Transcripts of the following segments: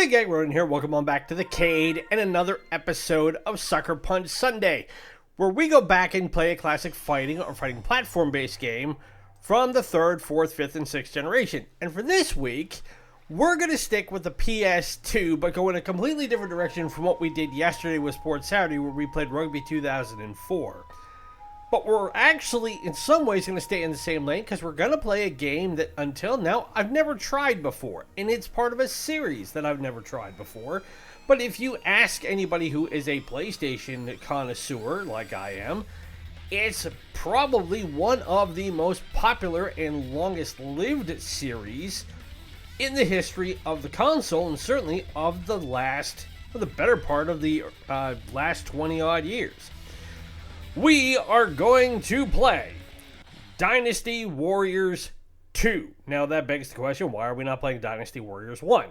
gang, Roden here. Welcome on back to the Cade and another episode of Suckerpunch Sunday, where we go back and play a classic fighting or fighting platform-based game from the 3rd, 4th, 5th, and 6th generation. And for this week, we're going to stick with the PS2, but go in a completely different direction from what we did yesterday with Sports Saturday, where we played Rugby 2004. But we're actually, in some ways, going to stay in the same lane, because we're going to play a game that, until now, I've never tried before. And it's part of a series that I've never tried before. But if you ask anybody who is a PlayStation connoisseur, like I am, it's probably one of the most popular and longest-lived series in the history of the console, and certainly of the better part of the last 20-odd years. We are going to play Dynasty Warriors 2. Now that begs the question, why are we not playing Dynasty Warriors 1?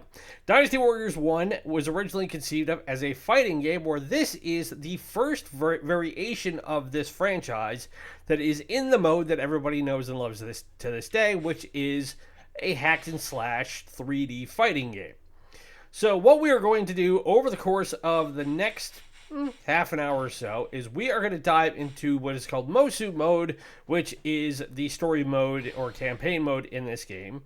Dynasty Warriors 1 was originally conceived of as a fighting game, where this is the first variation of this franchise that is in the mode that everybody knows and loves to this day, which is a hack and slash 3D fighting game. So what we are going to do over the course of the next half an hour or so is we are going to dive into what is called Mosu mode, which is the story mode or campaign mode in this game,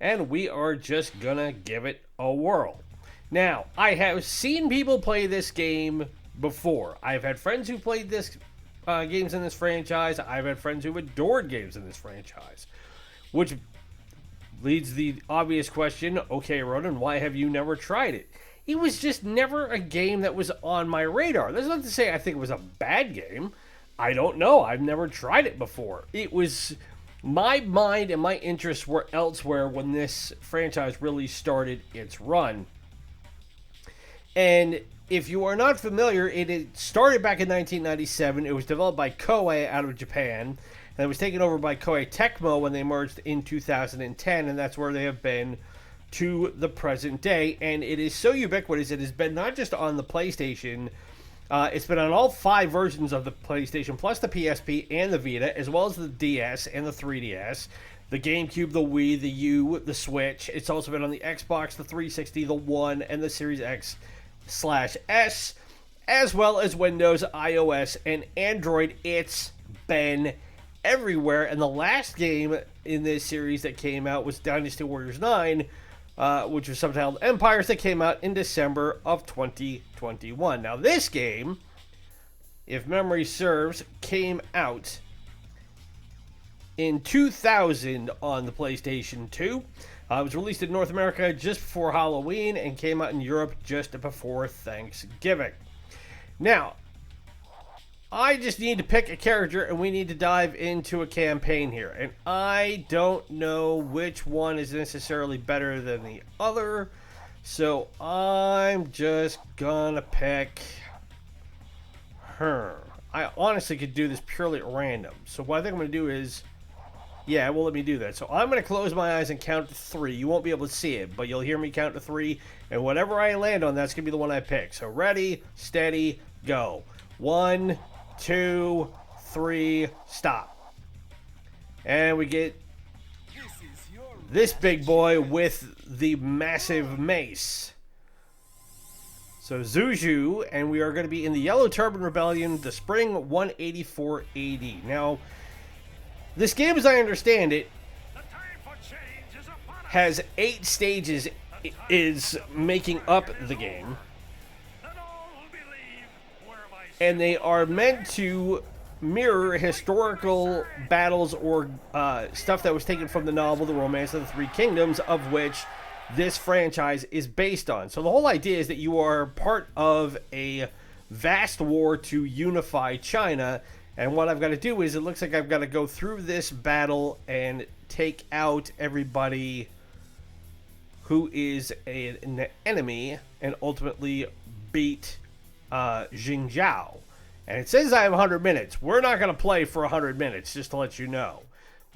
and we are just gonna give it a whirl. Now, I have seen people play this game before. I've had friends who played this games in this franchise. I've had friends who adored games in this franchise, which leads the obvious question, okay, Ronan, why have you never tried it? It was just never a game that was on my radar. That's not to say I think it was a bad game. I don't know. I've never tried it before. It was, my mind and my interests were elsewhere when this franchise really started its run. And if you are not familiar, it started back in 1997. It was developed by Koei out of Japan. And it was taken over by Koei Tecmo when they merged in 2010. And that's where they have been to the present day, and it is so ubiquitous. It has been not just on the PlayStation, it's been on all 5 versions of the PlayStation, plus the PSP and the Vita, as well as the DS and the 3DS, the GameCube, the Wii, the U, the Switch. It's also been on the Xbox, the 360, the One, and the Series X/S, as well as Windows, iOS, and Android. It's been everywhere, and the last game in this series that came out was Dynasty Warriors 9, which was subtitled Empires, that came out in December of 2021. Now, this game, if memory serves, came out in 2000 on the PlayStation 2. It was released in North America just before Halloween and came out in Europe just before Thanksgiving. Now, I just need to pick a character, and we need to dive into a campaign here. And I don't know which one is necessarily better than the other, so I'm just gonna pick her. I honestly could do this purely at random. So what I think I'm gonna do is, yeah, it won't let me do that. So I'm gonna close my eyes and count to 3. You won't be able to see it, but you'll hear me count to 3, and whatever I land on, that's gonna be the one I pick. So ready, steady, go. 1, 2, 3, stop. And we get this big boy with the massive mace. So Zuju, and we are going to be in the Yellow Turban Rebellion, the Spring 184 AD. Now, this game, as I understand it, has 8 stages, is making up the game. And they are meant to mirror historical battles or stuff that was taken from the novel The Romance of the Three Kingdoms, of which this franchise is based on. So the whole idea is that you are part of a vast war to unify China, and what I've got to do is, it looks like I've got to go through this battle and take out everybody who is an enemy and ultimately beat Jingzhou. And it says I have 100 minutes. We're not going to play for 100 minutes, just to let you know.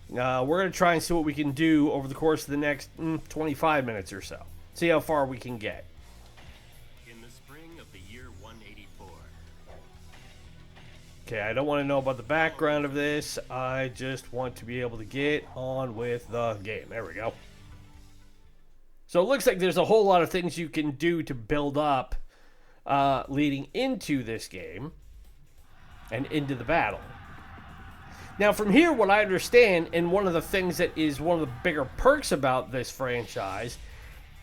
We're going to try and see what we can do over the course of the next 25 minutes or so. See how far we can get. In the spring of the year 184. Okay, I don't want to know about the background of this. I just want to be able to get on with the game. There we go. So it looks like there's a whole lot of things you can do to build up leading into this game and into the battle. Now, from here, what I understand, and one of the things that is one of the bigger perks about this franchise,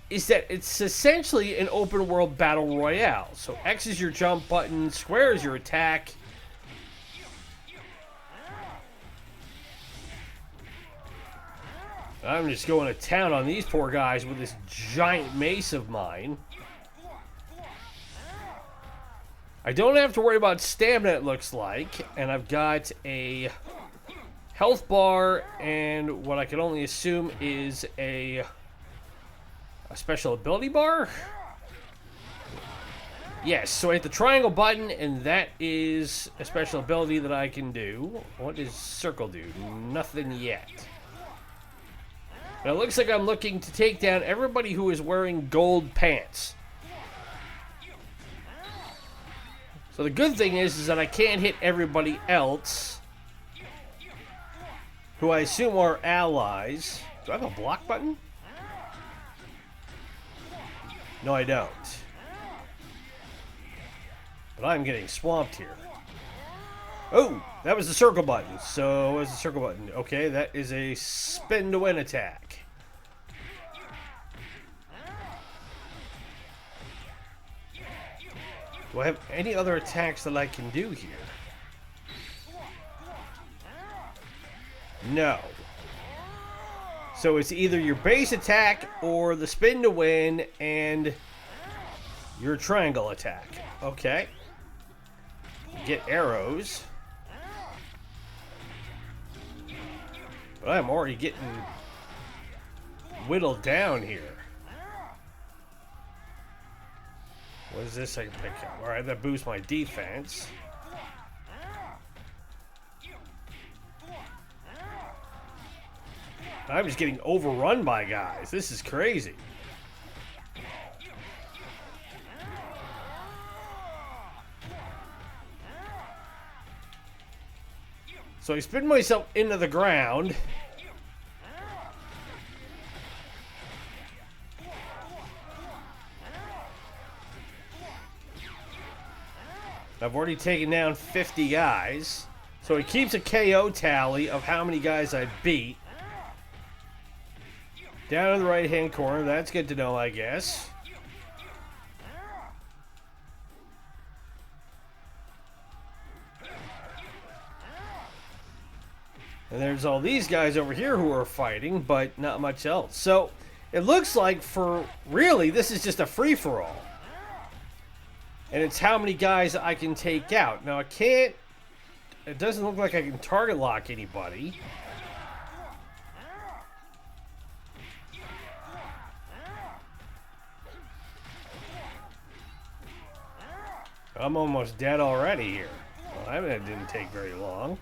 is that it's essentially an open world battle royale. So X is your jump button, square is your attack. I'm just going to town on these poor guys with this giant mace of mine. I don't have to worry about stamina, it looks like. And I've got a health bar and what I can only assume is a special ability bar? Yes, so I hit the triangle button, and that is a special ability that I can do. What does circle do? Nothing yet. Now it looks like I'm looking to take down everybody who is wearing gold pants. So the good thing is that I can't hit everybody else, who I assume are allies. Do I have a block button? No, I don't. But I'm getting swamped here. Oh, that was the circle button. So, what was the circle button? Okay, that is a spin to win attack. Do I have any other attacks that I can do here? No. So it's either your base attack or the spin to win and your triangle attack. Okay. Get arrows. But I'm already getting whittled down here. What is this I can pick up? Alright, that boosts my defense. I'm just getting overrun by guys. This is crazy. So I spin myself into the ground. I've already taken down 50 guys. So it keeps a KO tally of how many guys I beat. Down in the right-hand corner. That's good to know, I guess. And there's all these guys over here who are fighting, but not much else. So it looks like really, this is just a free-for-all. And it's how many guys I can take out. Now, it doesn't look like I can target lock anybody. I'm almost dead already here. Well, that didn't take very long.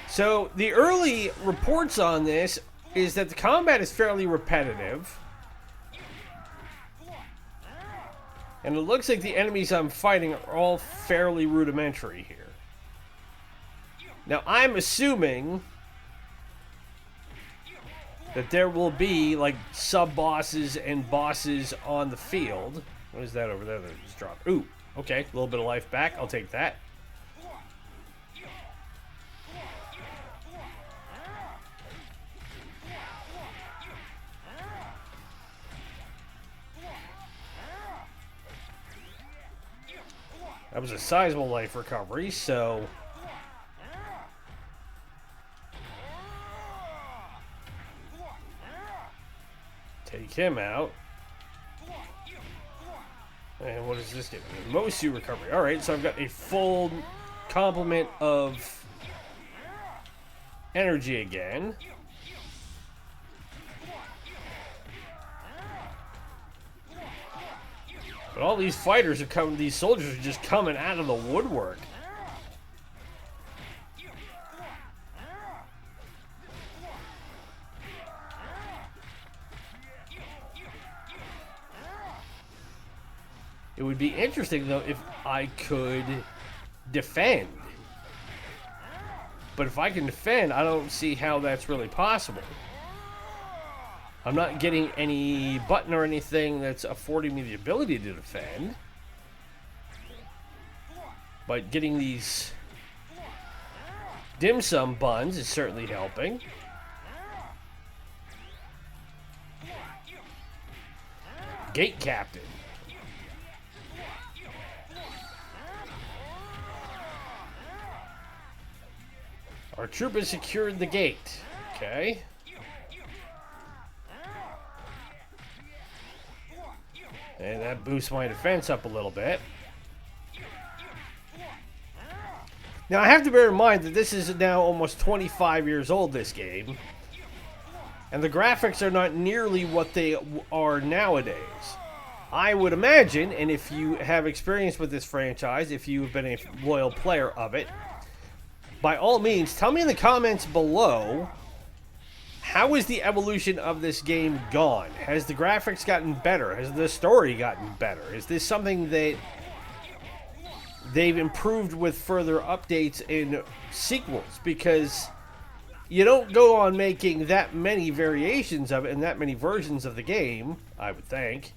So, the early reports on this is that the combat is fairly repetitive. And it looks like the enemies I'm fighting are all fairly rudimentary here. Now, I'm assuming that there will be, like, sub-bosses and bosses on the field. What is that over there that just dropped? Ooh, okay, a little bit of life back. I'll take that. That was a sizable life recovery, so... Take him out. And what does this give me? Mosu recovery. Alright, so I've got a full complement of energy again. But all these fighters are coming, these soldiers are just coming out of the woodwork. It would be interesting, though, if I could defend. but if I can defend, I don't see how that's really possible. I'm not getting any button or anything that's affording me the ability to defend. But getting these dim sum buns is certainly helping. Gate Captain. Our troop has secured the gate. Okay. And that boosts my defense up a little bit. Now, I have to bear in mind that this is now almost 25 years old, this game. And the graphics are not nearly what they are nowadays. I would imagine, and if you have experience with this franchise, if you've been a loyal player of it, by all means, tell me in the comments below, how is the evolution of this game gone? Has the graphics gotten better? Has the story gotten better? Is this something that they've improved with further updates and sequels? Because you don't go on making that many variations of it and that many versions of the game, I would think,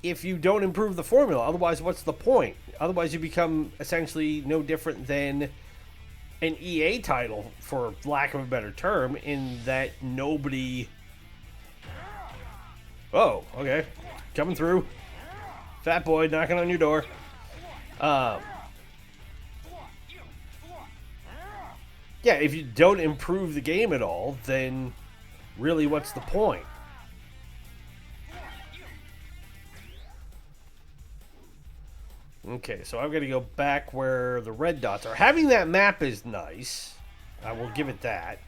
if you don't improve the formula. Otherwise, what's the point? Otherwise, you become essentially no different than an EA title, for lack of a better term, in that nobody... Oh, okay. Coming through. Fat boy knocking on your door. Yeah, if you don't improve the game at all, then really what's the point? Okay, so I've got to go back where the red dots are. Having that map is nice. I will give it that.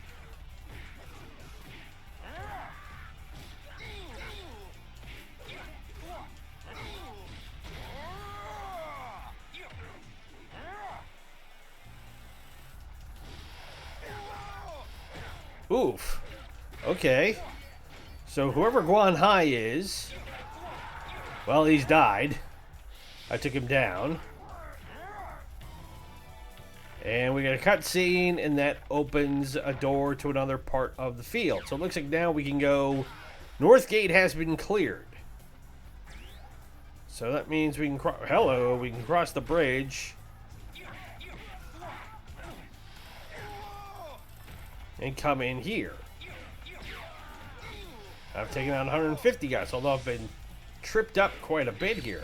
Oof. Okay. So whoever Guan Hai is, well, he's died. I took him down. And we got a cutscene, and that opens a door to another part of the field. So it looks like now we can go... North Gate has been cleared. So that means we can we can cross the bridge. And come in here. I've taken out 150 guys, although I've been tripped up quite a bit here.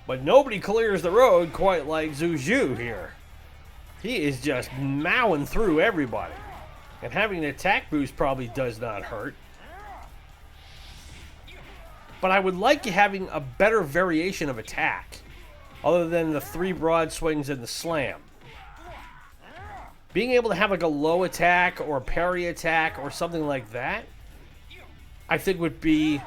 But nobody clears the road quite like Zhu here. He is just mowing through everybody. And having an attack boost probably does not hurt. But I would like having a better variation of attack, other than the 3 broad swings and the slam. Being able to have like a low attack or a parry attack or something like that, I think would be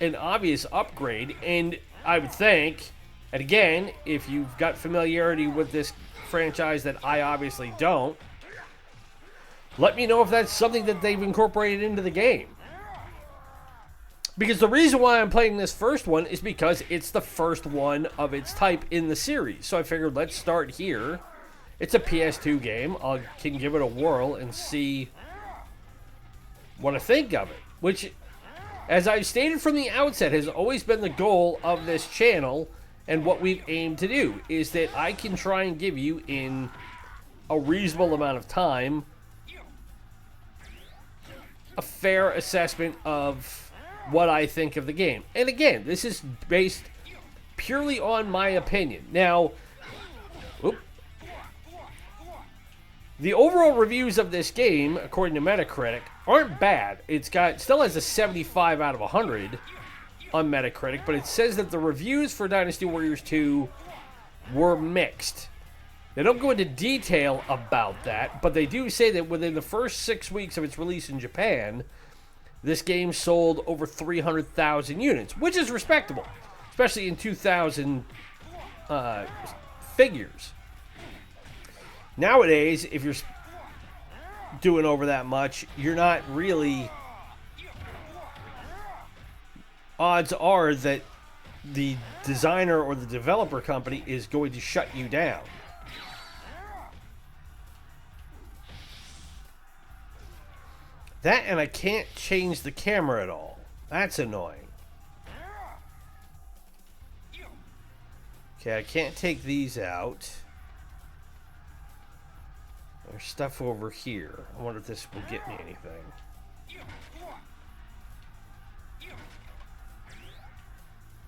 an obvious upgrade. And I would think, and again, if you've got familiarity with this franchise that I obviously don't, let me know if that's something that they've incorporated into the game. Because the reason why I'm playing this first one is because it's the first one of its type in the series. So I figured let's start here. It's a PS2 game. I can give it a whirl and see what I think of it. Which, as I've stated from the outset, has always been the goal of this channel, and what we've aimed to do is that I can try and give you, in a reasonable amount of time, a fair assessment of what I think of the game. And again, this is based purely on my opinion. Now, the overall reviews of this game, according to Metacritic, aren't bad. Still has a 75 out of 100 on Metacritic, but it says that the reviews for Dynasty Warriors 2 were mixed. They don't go into detail about that, but they do say that within the first 6 weeks of its release in Japan, this game sold over 300,000 units, which is respectable, especially in 2000 figures. Nowadays, if you're doing over that much, you're not really... Odds are that the designer or the developer company is going to shut you down. That, and I can't change the camera at all. That's annoying. Okay, I can't take these out. There's stuff over here. I wonder if this will get me anything.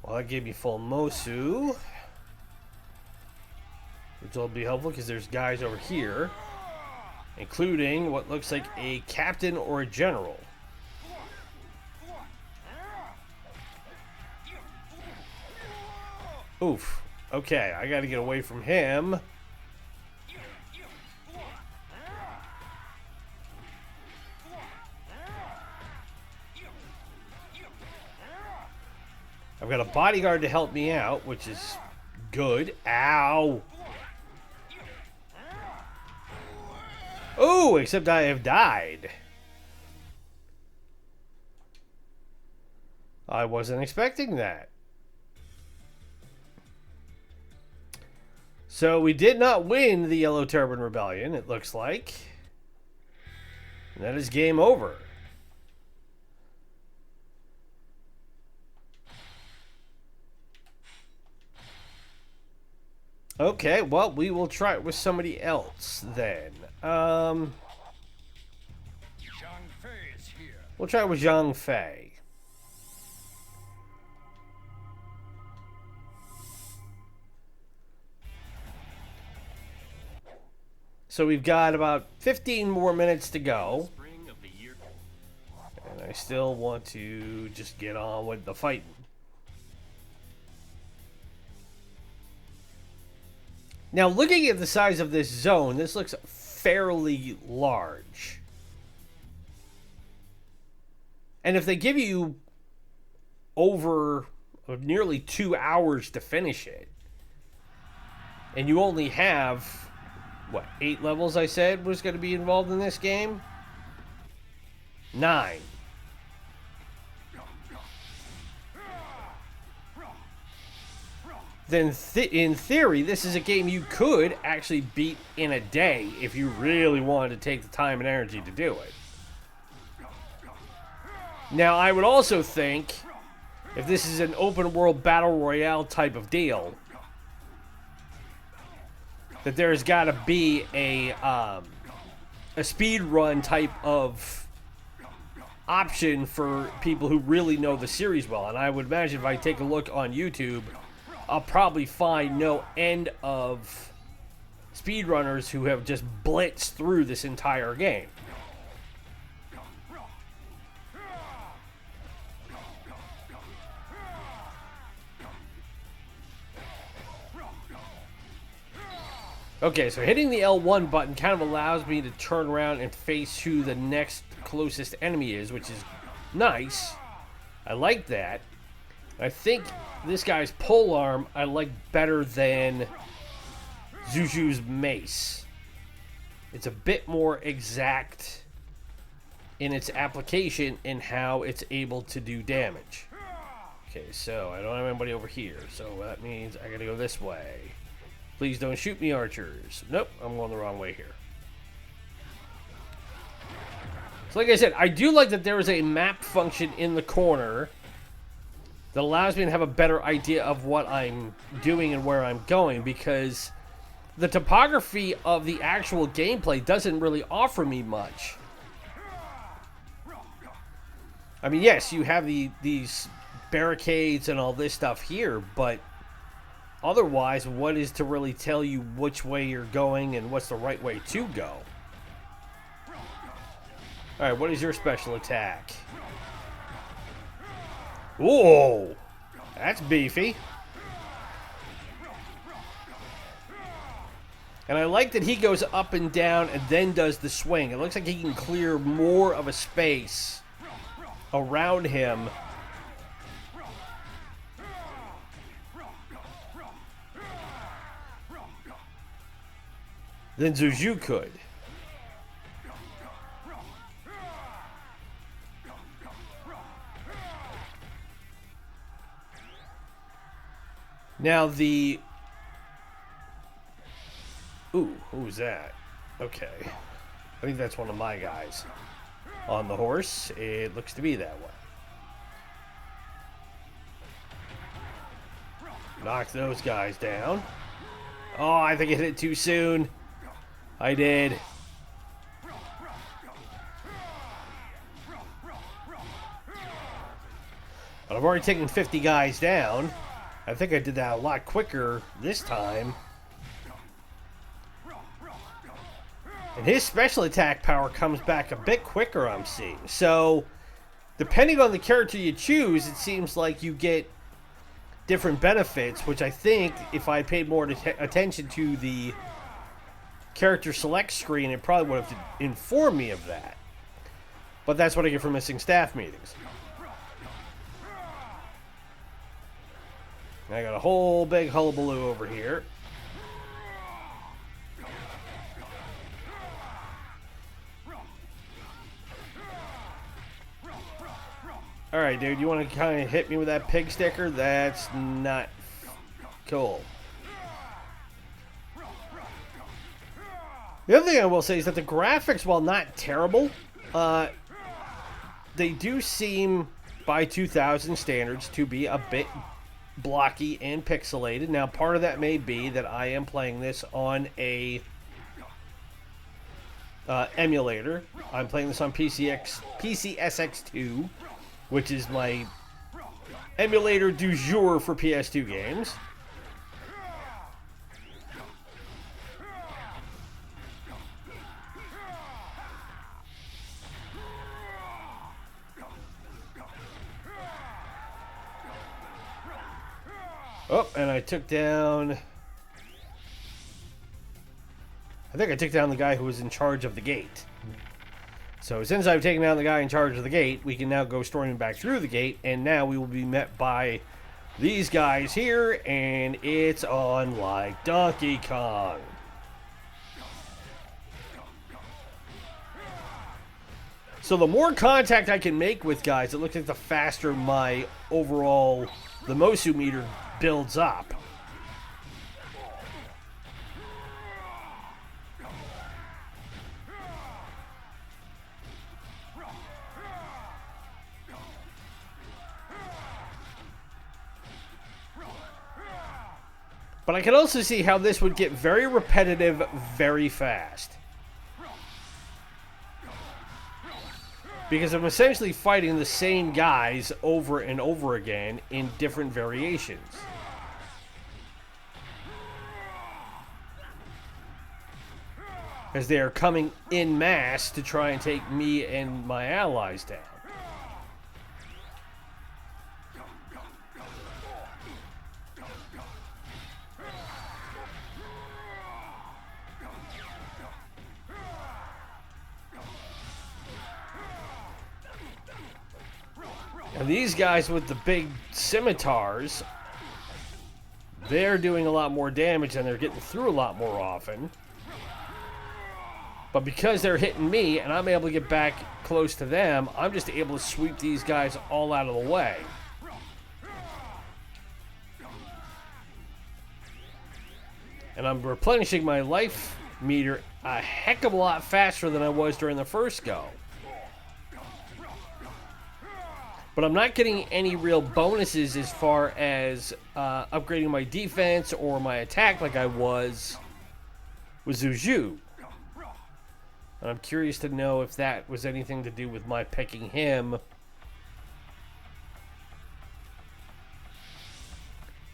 Well, that gave me full Mosu, which will be helpful because there's guys over here, including what looks like a captain or a general. Oof. Okay, I gotta get away from him. I've got a bodyguard to help me out, which is good. Ow! Oh, except I have died. I wasn't expecting that. So we did not win the Yellow Turban Rebellion, it looks like. And that is game over. Okay, well, we will try it with somebody else then. We'll try it with Zhang Fei. So we've got about 15 more minutes to go. And I still want to just get on with the fighting. Now, looking at the size of this zone, this looks fairly large. And if they give you over nearly 2 hours to finish it, and you only have, what, 8 levels I said was going to be involved in this game? 9. Then in theory, this is a game you could actually beat in a day if you really wanted to take the time and energy to do it. Now, I would also think, if this is an open world battle royale type of deal, that there's got to be a speed run type of option for people who really know the series well. And I would imagine if I take a look on YouTube, I'll probably find no end of speedrunners who have just blitzed through this entire game. Okay, so hitting the L1 button kind of allows me to turn around and face who the next closest enemy is, which is nice. I like that. I think this guy's polearm I like better than Zuzu's mace. It's a bit more exact in its application in how it's able to do damage. Okay, so I don't have anybody over here, so that means I gotta go this way. Please don't shoot me, archers. Nope, I'm going the wrong way here. So like I said, I do like that there is a map function in the corner that allows me to have a better idea of what I'm doing and where I'm going, because the topography of the actual gameplay doesn't really offer me much. I mean, yes, you have these barricades and all this stuff here, but otherwise, what is to really tell you which way you're going and what's the right way to go? Alright, what is your special attack? Whoa! That's beefy. And I like that he goes up and down and then does the swing. It looks like he can clear more of a space around him than Zuzu could. Now the... Ooh, who's that? Okay. I think that's one of my guys. On the horse, it looks to be that way. Knock those guys down. Oh, I think I hit it too soon. I did. But I've already taken 50 guys down. I think I did that a lot quicker this time. And his special attack power comes back a bit quicker, I'm seeing. So, depending on the character you choose, it seems like you get different benefits, which I think if I paid more attention to the character select screen, it probably would have informed me of that. But that's what I get for missing staff meetings. I got a whole big hullabaloo over here. Alright, dude, you want to kind of hit me with that pig sticker? That's not cool. The other thing I will say is that the graphics, while not terrible, they do seem, by 2000 standards, to be a bit blocky and pixelated. Now, part of that may be that I am playing this on a emulator. I'm playing this on PCSX2, which is my emulator du jour for PS2 games. Oh, and I took down... I think I took down the guy who was in charge of the gate. So since I've taken down the guy in charge of the gate, we can now go storming back through the gate, and now we will be met by these guys here, and it's on like Donkey Kong. So the more contact I can make with guys, it looks like the faster my overall the Mosu meter builds up. But I can also see how this would get very repetitive very fast. Because I'm essentially fighting the same guys over and over again in different variations. As they are coming en masse to try and take me and my allies down. And these guys with the big scimitars, they're doing a lot more damage and they're getting through a lot more often. But because they're hitting me and I'm able to get back close to them, I'm just able to sweep these guys all out of the way. And I'm replenishing my life meter a heck of a lot faster than I was during the first go. But I'm not getting any real bonuses as far as upgrading my defense or my attack like I was with Zuju. And I'm curious to know if that was anything to do with my picking him.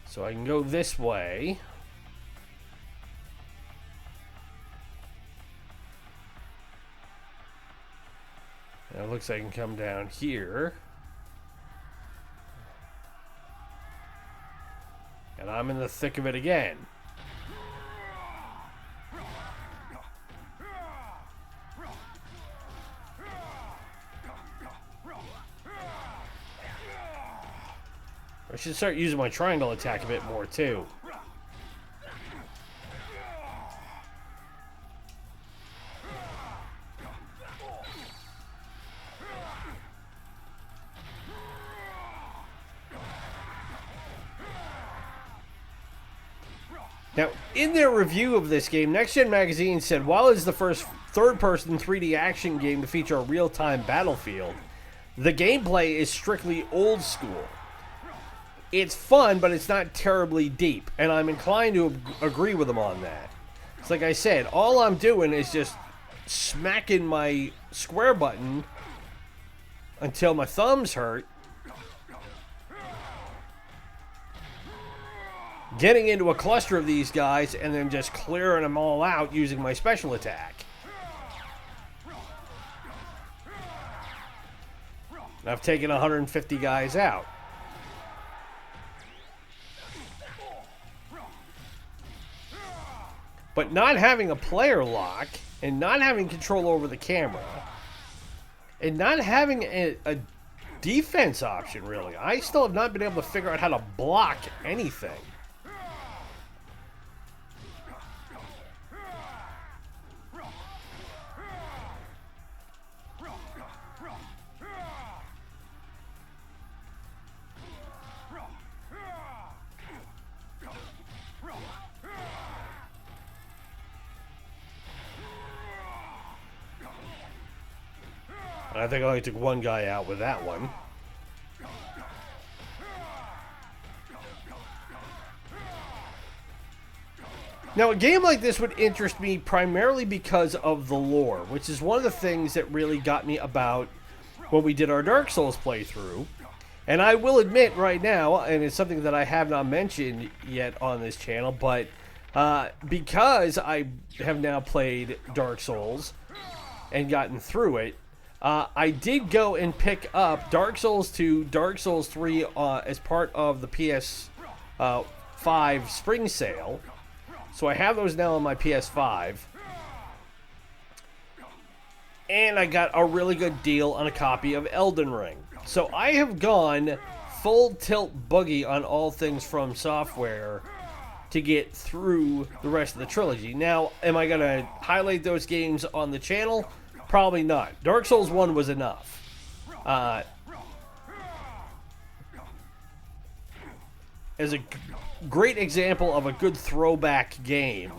So I can go this way. And it looks like I can come down here. And I'm in the thick of it again. I should start using my triangle attack a bit more too. Now, in their review of this game, Next Gen Magazine said, while it's the first third-person 3D action game to feature a real-time battlefield, the gameplay is strictly old school. It's fun, but it's not terribly deep, and I'm inclined to agree with them on that. It's like I said, all I'm doing is just smacking my square button until my thumbs hurt, getting into a cluster of these guys, and then just clearing them all out using my special attack. I've taken 150 guys out. But not having a player lock, and not having control over the camera, and not having a defense option, really. I still have not been able to figure out how to block anything. I think I only took one guy out with that one. Now, a game like this would interest me primarily because of the lore, which is one of the things that really got me about when we did our Dark Souls playthrough. And I will admit right now, and it's something that I have not mentioned yet on this channel, but because I have now played Dark Souls and gotten through it, I did go and pick up Dark Souls 2, Dark Souls 3 as part of the PS5 spring sale. So I have those now on my PS5. And I got a really good deal on a copy of Elden Ring. So I have gone full tilt boogie on all things From Software to get through the rest of the trilogy. Now, am I going to highlight those games on the channel? Probably not. Dark Souls 1 was enough. As a great example of a good throwback game,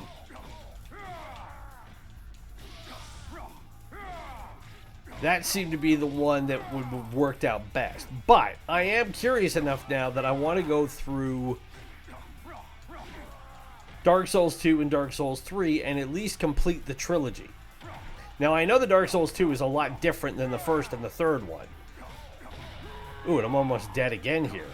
that seemed to be the one that would have worked out best. But I am curious enough now that I want to go through Dark Souls 2 and Dark Souls 3 and at least complete the trilogy. Now, I know the Dark Souls 2 is a lot different than the first and the third one. Ooh, and I'm almost dead again here.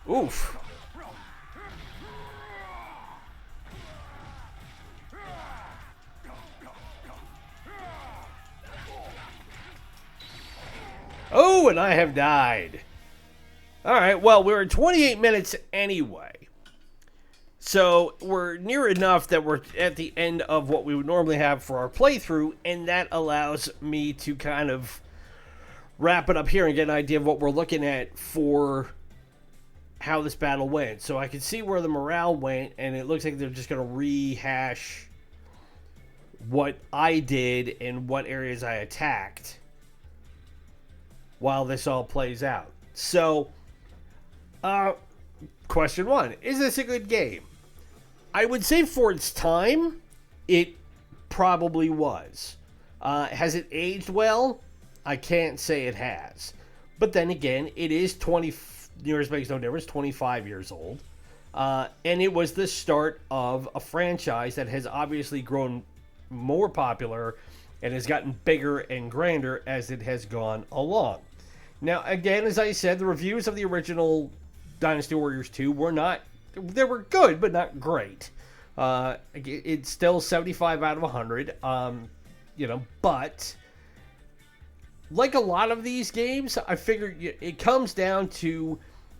Oof. Oh, and I have died. Alright, well, we're at 28 minutes anyway. So, we're near enough that we're at the end of what we would normally have for our playthrough, and that allows me to kind of wrap it up here and get an idea of what we're looking at for how this battle went. So I can see where the morale went, and it looks like they're just going to rehash what I did and what areas I attacked while this all plays out. So, question one, is this a good game? I would say for its time, it probably was. Has it aged well? I can't say it has. But then again, it is 20 years makes no difference, 25 years old. And it was the start of a franchise that has obviously grown more popular and has gotten bigger and grander as it has gone along. Now, again, as I said, the reviews of the original Dynasty Warriors 2 were not, they were good, but not great. It's still 75 out of 100, but like a lot of these games, I figure it comes down to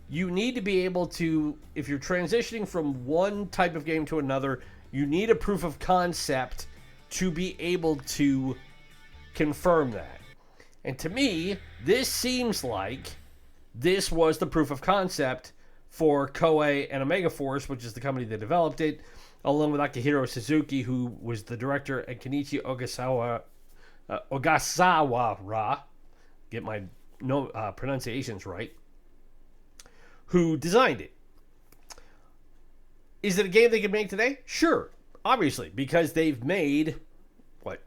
you need to be able to, if you're transitioning from one type of game to another, you need a proof of concept to be able to confirm that. And to me, this seems like this was the proof of concept for Koei and Omega Force, which is the company that developed it, along with Akihiro Suzuki, who was the director, and Kenichi Ogasawa, Ogasawara, get my pronunciations right, who designed it. Is it a game they can make today? Sure, obviously, because they've made,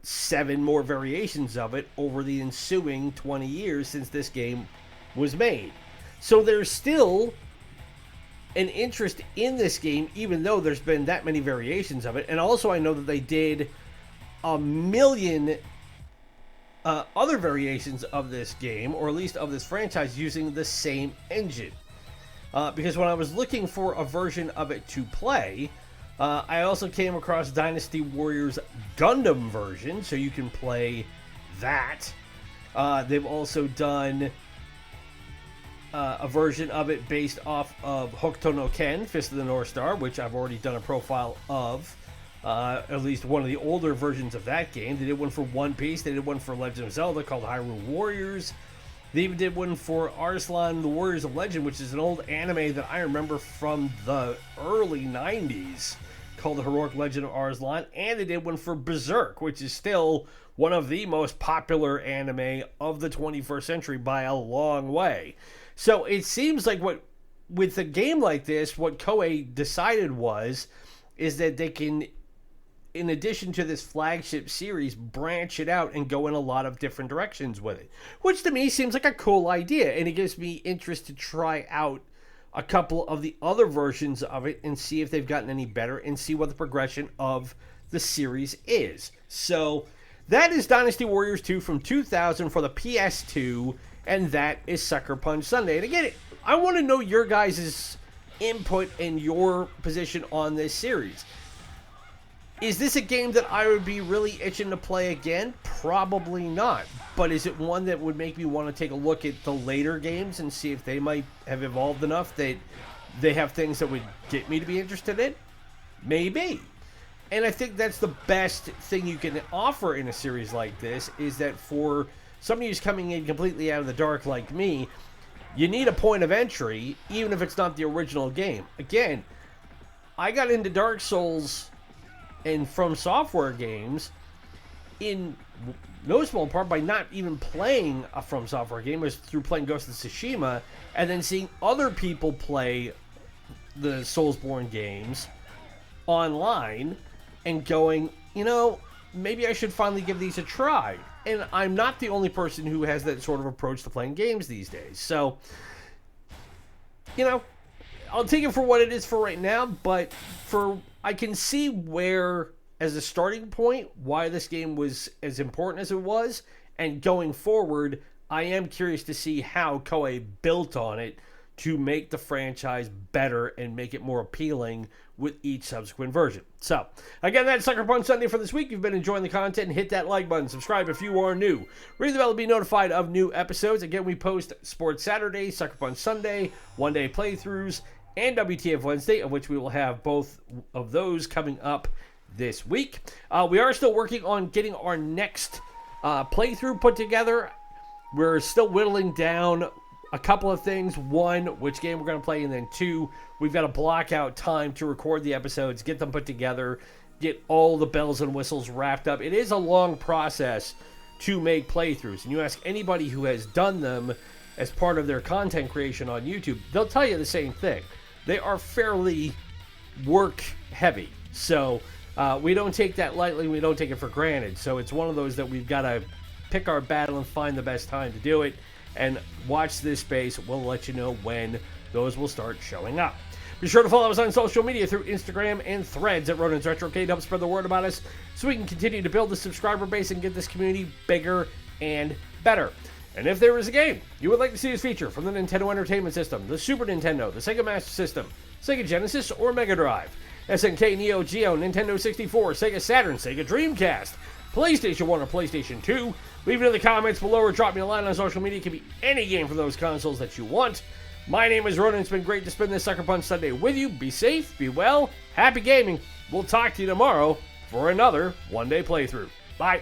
7 more variations of it over the ensuing 20 years since this game was made. So there's still an interest in this game, even though there's been that many variations of it. And also I know that they did a million other variations of this game, or at least of this franchise, using the same engine. Because when I was looking for a version of it to play, I also came across Dynasty Warriors Gundam version, so you can play that. They've also done a version of it based off of Hokuto no Ken, Fist of the North Star, which I've already done a profile of. At least one of the older versions of that game. They did one for One Piece. They did one for Legend of Zelda called Hyrule Warriors. They even did one for Arslan, the Warriors of Legend, which is an old anime that I remember from the early 90s, called The Heroic Legend of Arslan. And they did one for Berserk, which is still one of the most popular anime of the 21st century by a long way. So it seems like with a game like this, what Koei decided is that they can, in addition to this flagship series, branch it out and go in a lot of different directions with it. Which to me seems like a cool idea, and it gives me interest to try out a couple of the other versions of it and see if they've gotten any better and see what the progression of the series is. So that is Dynasty Warriors 2 from 2000 for the PS2, and that is Suckerpunch Sunday. And again, I want to know your guys' input and your position on this series. Is this a game that I would be really itching to play again? Probably not. But is it one that would make me want to take a look at the later games and see if they might have evolved enough that they have things that would get me to be interested in? Maybe. And I think that's the best thing you can offer in a series like this, is that for somebody who's coming in completely out of the dark like me, you need a point of entry, even if it's not the original game. Again, I got into Dark Souls and From Software games in no small part by not even playing a From Software game. It was through playing Ghost of Tsushima and then seeing other people play the Soulsborne games online and going, maybe I should finally give these a try. And I'm not the only person who has that sort of approach to playing games these days. So, I'll take it for what it is for right now, but I can see where, as a starting point, why this game was as important as it was, and going forward, I am curious to see how Koei built on it to make the franchise better and make it more appealing with each subsequent version. So, again, that's Suckerpunch Sunday for this week. If you've been enjoying the content, hit that like button, subscribe if you are new. Ring the bell to be notified of new episodes. Again, we post Sports Saturday, Suckerpunch Sunday, one-day playthroughs, and WTF Wednesday, of which we will have both of those coming up this week. We are still working on getting our next playthrough put together. We're still whittling down a couple of things. One, which game we're going to play, and then two, we've got to block out time to record the episodes, get them put together, get all the bells and whistles wrapped up. It is a long process to make playthroughs, and you ask anybody who has done them as part of their content creation on YouTube, they'll tell you the same thing. They are fairly work heavy, so we don't take that lightly. We don't take it for granted. So it's one of those that we've got to pick our battle and find the best time to do it. And watch this space. We'll let you know when those will start showing up. Be sure to follow us on social media through Instagram and Threads at Ronan's Retrocade to help spread the word about us so we can continue to build the subscriber base and get this community bigger and better. And if there is a game you would like to see us feature from the Nintendo Entertainment System, the Super Nintendo, the Sega Master System, Sega Genesis, or MegaDrive, SNK, Neo-Geo, Nintendo 64, Sega Saturn, Sega Dreamcast, PlayStation 1 or PlayStation 2, leave it in the comments below or drop me a line on social media. It can be any game from those consoles that you want. My name is Ronan. It's been great to spend this Suckerpunch Sunday with you. Be safe, be well, happy gaming. We'll talk to you tomorrow for another one-day playthrough. Bye.